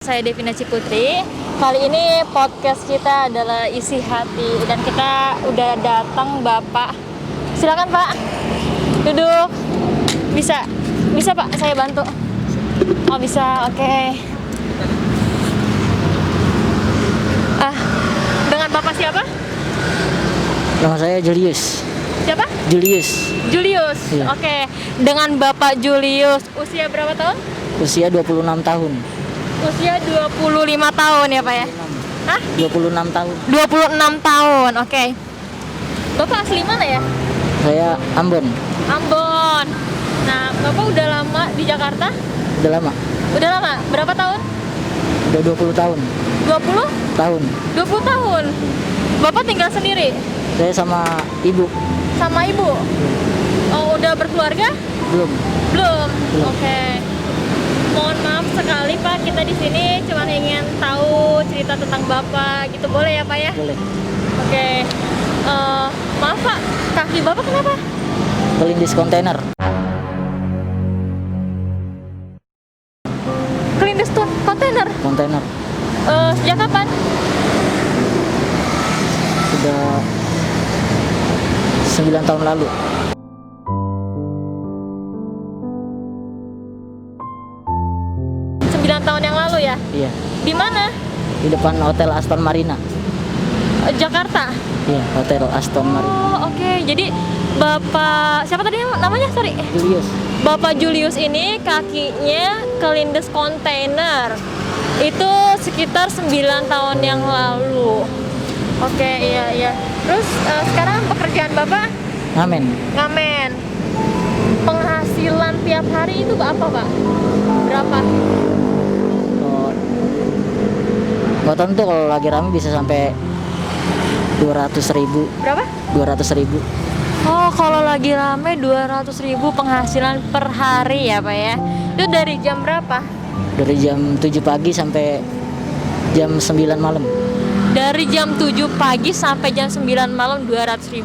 saya Devina Ciputri. Kali ini podcast kita adalah isi hati dan kita udah datang Bapak. Silakan Pak, duduk. Bisa Pak, saya bantu. Oh bisa, oke. Dengan Bapak siapa? Nama saya Julius. Siapa? Julius. Iya. Oke. Dengan Bapak Julius, usia berapa tahun? Usia 26 tahun. Usia 25 tahun ya Pak ya? Hah? 26 tahun. 26 tahun, oke. Bapak asli mana ya? Saya Ambon. Ambon. Nah, Bapak udah lama di Jakarta? Udah lama. Udah lama? Berapa tahun? Udah 20 tahun. 20? Tahun. 20 tahun. Bapak tinggal sendiri? Saya sama ibu. Sama ibu? Oh, udah berkeluarga? Belum. Belum. Oke. Mohon maaf sekali Pak, kita di sini cuma ingin tahu cerita tentang Bapak gitu, boleh ya Pak ya? Boleh. Oke. Maaf Pak, kaki Bapak kenapa? Kelindes kontainer. Kelindes kontainer. Kontainer. Sejak kapan? Sudah 9 tahun lalu. 9 tahun yang lalu ya? Iya. Di mana? Di depan Hotel Aston Marina. Jakarta? Iya, Hotel Aston Marina. Oh oke. Jadi Bapak, siapa tadi namanya? Sorry. Julius. Bapak Julius ini kakinya kelindes kontainer. Itu sekitar 9 tahun yang lalu. Oke, iya. Terus sekarang pekerjaan Bapak? Ngamen. Ngamen. Penghasilan tiap hari itu apa Pak? Berapa? Nggak tentu, kalau lagi rame bisa sampai 200.000. Berapa? 200.000. Oh, kalau lagi rame 200.000 penghasilan per hari ya Pak ya? Itu dari jam berapa? Dari jam 7 pagi sampai jam 9 malam. Dari jam 7 pagi sampai jam 9 malam 200.000.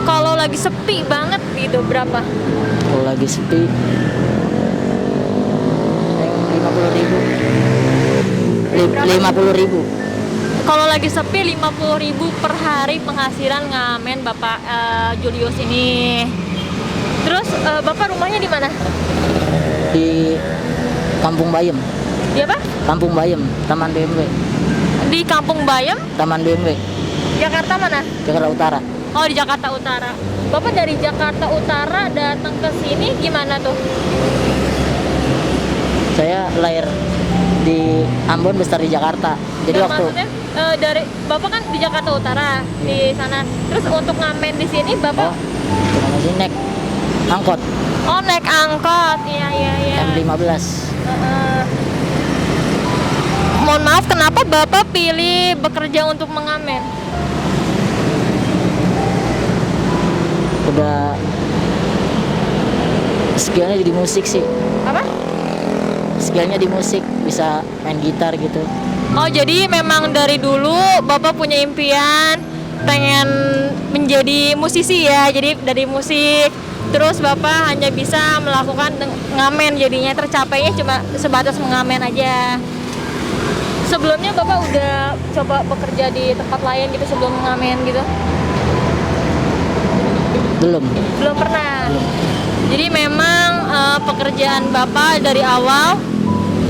Kalau lagi sepi banget gitu berapa? Kalau lagi sepi 50.000. Kalau lagi sepi 50.000 per hari penghasilan ngamen Bapak Julius ini. Terus Bapak rumahnya di mana? Di Kampung Bayem. Di apa? Kampung Bayem, Taman BMW. Di Kampung Bayem, Taman BMW, Jakarta mana? Jakarta Utara. Oh, di Jakarta Utara. Bapak dari Jakarta Utara datang ke sini gimana tuh? Saya lahir di Ambon, besar di Jakarta. Jadi Ya, waktu maksudnya dari Bapak kan di Jakarta Utara di sana. Terus untuk ngamen di sini Bapak? masih naik angkot Oh, naik angkot. Iya. M15. Mohon maaf, kenapa Bapak pilih bekerja untuk mengamen? Udah skillnya di musik sih. Apa? Skillnya di musik, bisa main gitar gitu. Oh, jadi memang dari dulu Bapak punya impian pengen menjadi musisi ya. Jadi dari musik, terus Bapak hanya bisa melakukan ngamen, jadinya tercapainya cuma sebatas mengamen aja. Sebelumnya Bapak udah coba bekerja di tempat lain gitu sebelum ngamen gitu? Belum Pernah. Jadi memang pekerjaan Bapak dari awal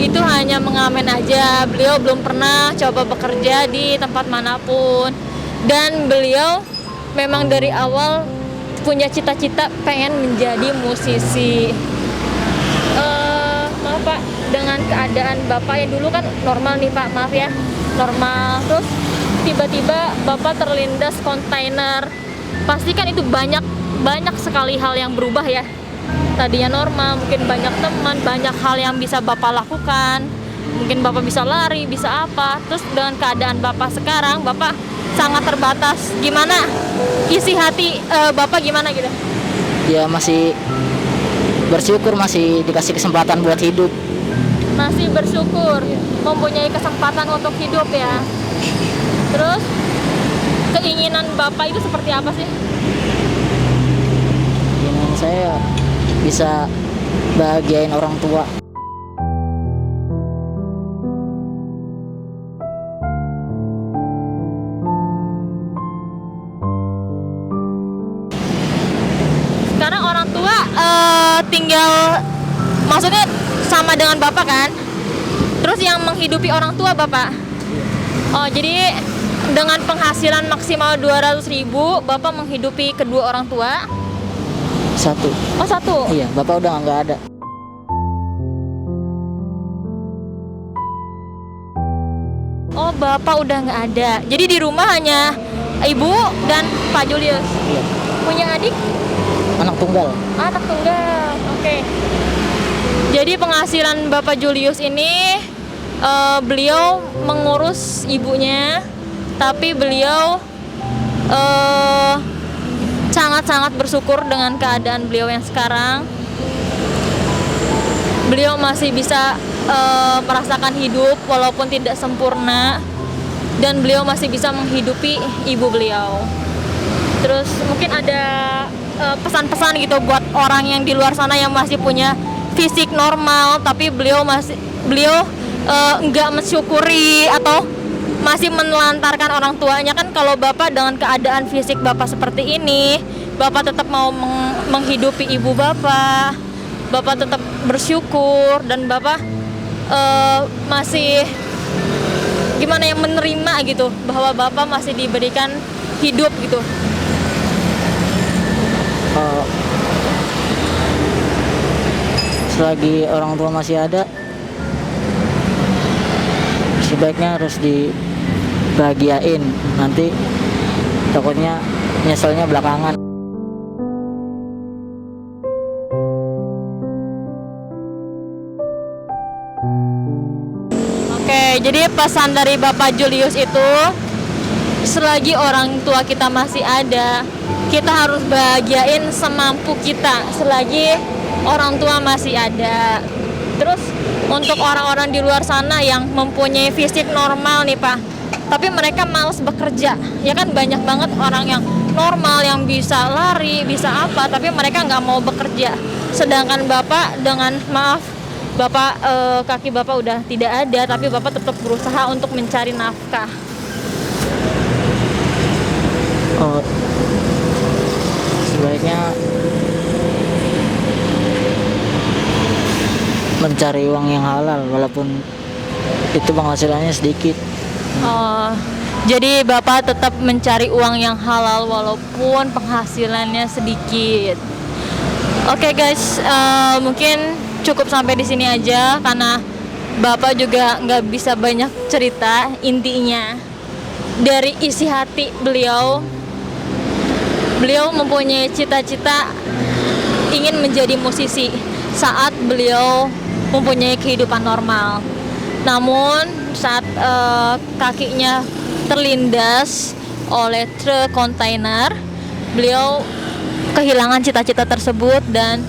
itu hanya mengamen aja. Beliau belum pernah coba bekerja di tempat manapun. Dan beliau memang dari awal punya cita-cita pengen menjadi musisi. Maaf Pak, dengan keadaan Bapak yang dulu kan normal nih Pak, maaf ya, normal. Terus tiba-tiba Bapak terlindas kontainer. Pasti kan itu banyak sekali hal yang berubah ya. Tadinya normal, mungkin banyak teman, banyak hal yang bisa Bapak lakukan. Mungkin Bapak bisa lari, bisa apa. Terus dengan keadaan Bapak sekarang, Bapak sangat terbatas. Gimana isi hati Bapak gimana gitu? Ya masih bersyukur, masih dikasih kesempatan buat hidup. Masih bersyukur mempunyai kesempatan untuk hidup ya. Terus keinginan Bapak itu seperti apa sih? Keinginan saya bisa bahagiain orang tua. tinggal, maksudnya sama dengan Bapak kan? Terus yang menghidupi orang tua Bapak? Oh, jadi dengan penghasilan maksimal 200.000 Bapak menghidupi kedua orang tua? Satu. Oh, satu? Iya, bapak udah nggak ada. Oh, Bapak udah nggak ada. Jadi di rumah hanya Ibu dan Pak Julius. Iya. Punya adik? Anak tunggal. Anak tunggal. Oke. Jadi penghasilan Bapak Julius ini beliau mengurus ibunya, tapi beliau sangat-sangat bersyukur dengan keadaan beliau yang sekarang. Beliau masih bisa merasakan hidup walaupun tidak sempurna, dan beliau masih bisa menghidupi ibu beliau. Terus mungkin ada pesan-pesan gitu buat orang yang di luar sana yang masih punya fisik normal, tapi beliau nggak mensyukuri atau masih menelantarkan orang tuanya. Kan kalau Bapak dengan keadaan fisik Bapak seperti ini, Bapak tetap mau menghidupi ibu Bapak tetap bersyukur, dan Bapak masih gimana ya, menerima gitu bahwa Bapak masih diberikan hidup gitu. Selagi orang tua masih ada, sebaiknya harus dibahagiain. Nanti takutnya nyeselnya belakangan. Oke, jadi pesan dari Bapak Julius itu, selagi orang tua kita masih ada, kita harus bahagiain semampu kita selagi orang tua masih ada. Terus untuk orang-orang di luar sana yang mempunyai fisik normal nih Pak, tapi mereka malas bekerja, ya kan banyak banget orang yang normal yang bisa lari, bisa apa, tapi mereka nggak mau bekerja. Sedangkan Bapak, dengan maaf Bapak, kaki Bapak udah tidak ada, tapi Bapak tetap berusaha untuk mencari nafkah. Sebaiknya mencari uang yang halal walaupun itu penghasilannya sedikit. Jadi Bapak tetap mencari uang yang halal walaupun penghasilannya sedikit. Oke guys, mungkin cukup sampai di sini aja karena Bapak juga nggak bisa banyak cerita. Intinya dari isi hati beliau mempunyai cita-cita ingin menjadi musisi saat beliau mempunyai kehidupan normal. Namun saat kakinya terlindas oleh truk kontainer, beliau kehilangan cita-cita tersebut dan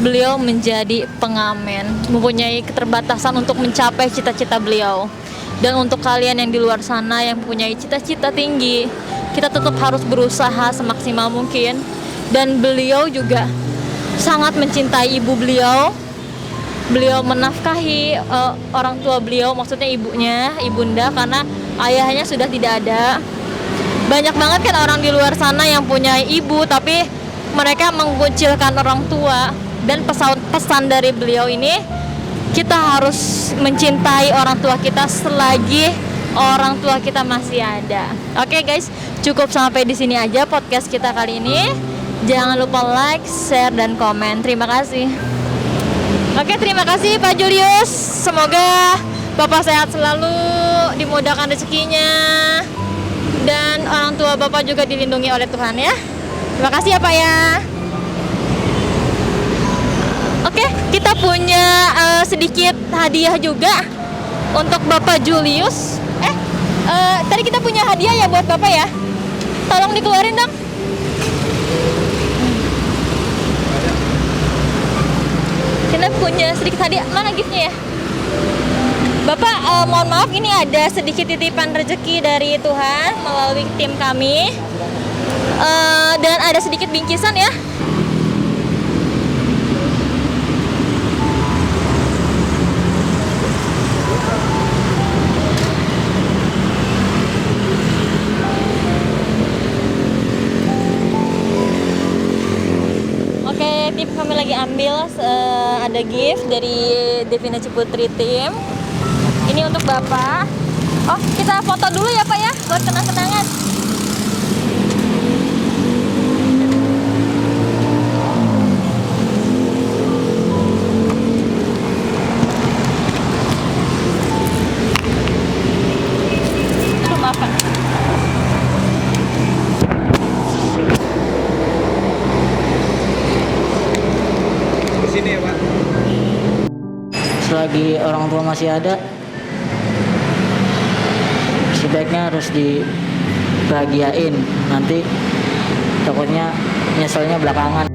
beliau menjadi pengamen, mempunyai keterbatasan untuk mencapai cita-cita beliau. Dan untuk kalian yang di luar sana yang mempunyai cita-cita tinggi, kita tetap harus berusaha semaksimal mungkin. Dan beliau juga sangat mencintai ibu beliau. Beliau menafkahi orang tua beliau, maksudnya ibunya, ibunda, karena ayahnya sudah tidak ada. Banyak banget kan orang di luar sana yang punya ibu, tapi mereka mengucilkan orang tua. Dan pesan dari beliau ini, kita harus mencintai orang tua kita selagi orang tua kita masih ada. Oke guys, cukup sampai di sini aja podcast kita kali ini. Jangan lupa like, share, dan komen. Terima kasih. Oke, terima kasih Pak Julius. Semoga Bapak sehat selalu, dimudahkan rezekinya, dan orang tua Bapak juga dilindungi oleh Tuhan ya. Terima kasih ya Pak ya. Oke, kita punya sedikit hadiah juga untuk Bapak Julius. Tadi kita punya hadiah ya buat Bapak ya. Tolong dikeluarin dong. Kita punya sedikit hadiah. Mana giftnya ya? Bapak, mohon maaf, ini ada sedikit titipan rezeki dari Tuhan melalui tim kami. Dan ada sedikit bingkisan ya. Oke, tim kami lagi ambil. ambil ada gift dari Devinasi Putri Tim. Ini untuk Bapak. Oh, kita foto dulu ya Pak ya, buat kenang-kenangan. Aduh, maaf Pak. Di sini ya Pak. Selagi orang tua masih ada, sebaiknya harus dibahagiain. Nanti takutnya nyeselnya belakangan.